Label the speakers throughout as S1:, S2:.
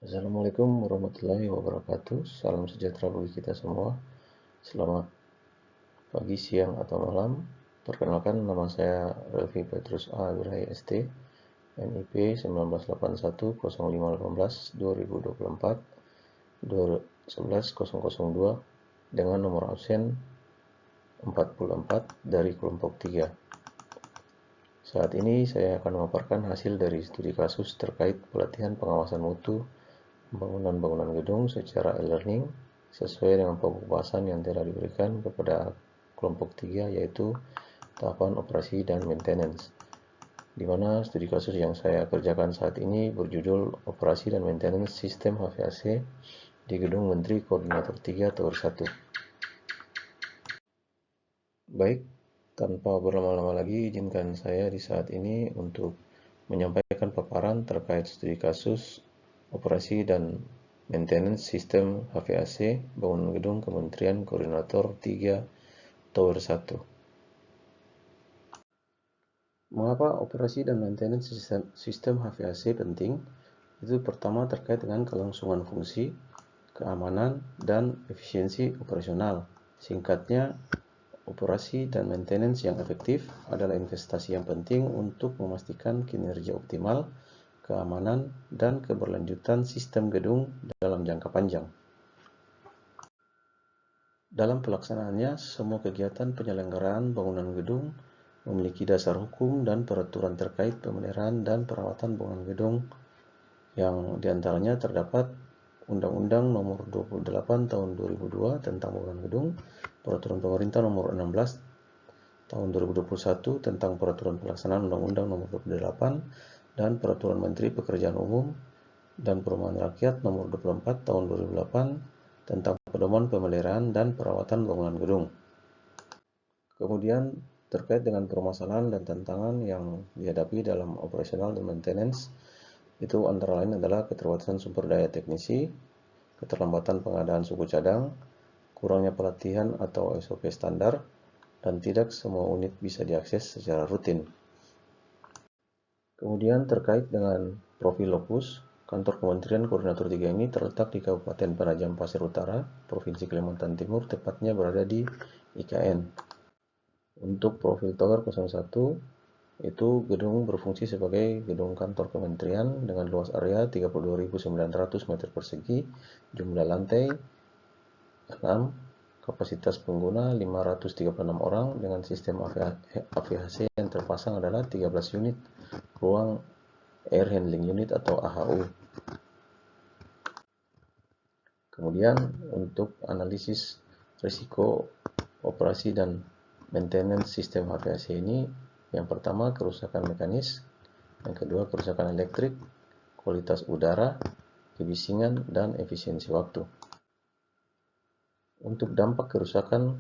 S1: Assalamualaikum warahmatullahi wabarakatuh. Salam sejahtera bagi kita semua. Selamat pagi, siang, atau malam. Perkenalkan, nama saya Relvi Petrus A. Ibrahim ST, NIP 19810518 2024 dengan nomor absen 44 dari kelompok 3. Saat ini saya akan memaparkan hasil dari studi kasus terkait pelatihan pengawasan mutu bangunan gedung secara e-learning sesuai dengan pokok bahasan yang telah diberikan kepada kelompok 3, yaitu tahapan operasi dan maintenance, di mana studi kasus yang saya kerjakan saat ini berjudul Operasi dan Maintenance Sistem HVAC di Gedung Menteri Koordinator 3 Tower 1. Baik, tanpa berlama-lama lagi, izinkan saya di saat ini untuk menyampaikan paparan terkait studi kasus operasi dan maintenance sistem HVAC bangunan gedung Kementerian Koordinator 3 Tower 1. Mengapa operasi dan maintenance sistem HVAC penting? Itu pertama terkait dengan kelangsungan fungsi, keamanan, dan efisiensi operasional. Singkatnya, operasi dan maintenance yang efektif adalah investasi yang penting untuk memastikan kinerja optimal, keamanan, dan keberlanjutan sistem gedung dalam jangka panjang. Dalam pelaksanaannya, semua kegiatan penyelenggaraan bangunan gedung memiliki dasar hukum dan peraturan terkait pemeliharaan dan perawatan bangunan gedung yang diantaranya terdapat Undang-Undang Nomor 28 Tahun 2002 tentang bangunan gedung, Peraturan Pemerintah Nomor 16 Tahun 2021 tentang Peraturan Pelaksanaan Undang-Undang Nomor 28 dan Peraturan Menteri Pekerjaan Umum dan Perumahan Rakyat Nomor 24 Tahun 2008 tentang pedoman pemeliharaan dan perawatan bangunan gedung. Kemudian terkait dengan permasalahan dan tantangan yang dihadapi dalam operasional dan maintenance, itu antara lain adalah keterbatasan sumber daya teknisi, keterlambatan pengadaan suku cadang, kurangnya pelatihan atau SOP standar, dan tidak semua unit bisa diakses secara rutin. Kemudian terkait dengan profil lokus, kantor Kementerian Koordinator 3 ini terletak di Kabupaten Penajam Pasir Utara, Provinsi Kalimantan Timur, tepatnya berada di IKN. Untuk profil Tower 01, itu gedung berfungsi sebagai gedung kantor kementerian dengan luas area 32.900 meter persegi, jumlah lantai 6, kapasitas pengguna 536 orang dengan sistem AVHC yang terpasang adalah 13 unit ruang Air Handling Unit atau AHU. Kemudian untuk analisis risiko operasi dan maintenance sistem HVAC ini, yang pertama kerusakan mekanis, yang kedua kerusakan elektrik, kualitas udara, kebisingan, dan efisiensi waktu. Untuk dampak kerusakan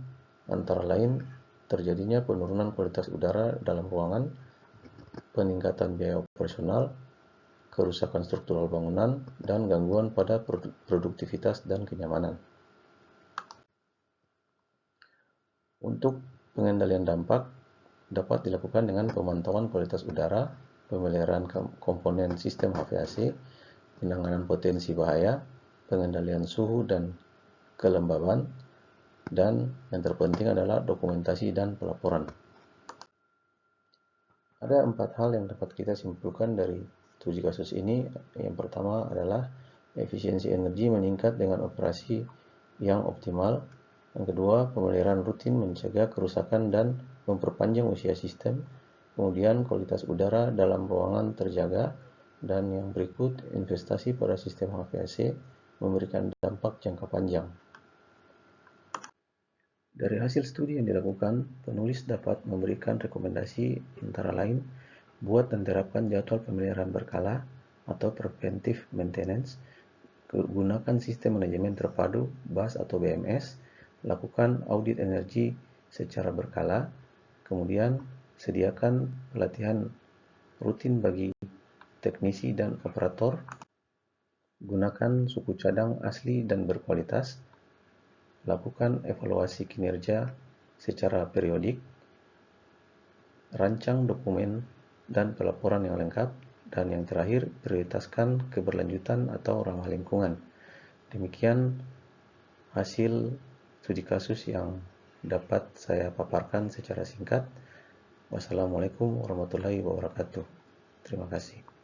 S1: antara lain terjadinya penurunan kualitas udara dalam ruangan, peningkatan biaya operasional, kerusakan struktural bangunan, dan gangguan pada produktivitas dan kenyamanan. Untuk pengendalian dampak dapat dilakukan dengan pemantauan kualitas udara, pemeliharaan komponen sistem HVAC, penanganan potensi bahaya, pengendalian suhu dan kelembaban, dan yang terpenting adalah dokumentasi dan pelaporan. Ada 4 hal yang dapat kita simpulkan dari studi kasus ini. Yang pertama adalah efisiensi energi meningkat dengan operasi yang optimal. Yang kedua, pemeliharaan rutin mencegah kerusakan dan memperpanjang usia sistem. Kemudian, kualitas udara dalam ruangan terjaga. Dan yang berikut, investasi pada sistem HVAC memberikan dampak jangka panjang. Dari hasil studi yang dilakukan, penulis dapat memberikan rekomendasi antara lain, buat dan terapkan jadwal pemeliharaan berkala atau preventive maintenance, gunakan sistem manajemen terpadu BAS atau BMS, lakukan audit energi secara berkala, kemudian sediakan pelatihan rutin bagi teknisi dan operator, gunakan suku cadang asli dan berkualitas, lakukan evaluasi kinerja secara periodik, rancang dokumen dan pelaporan yang lengkap, Dan yang terakhir, prioritaskan keberlanjutan atau ramah lingkungan. Demikian hasil studi kasus yang dapat saya paparkan secara singkat. Wassalamualaikum warahmatullahi wabarakatuh. Terima kasih.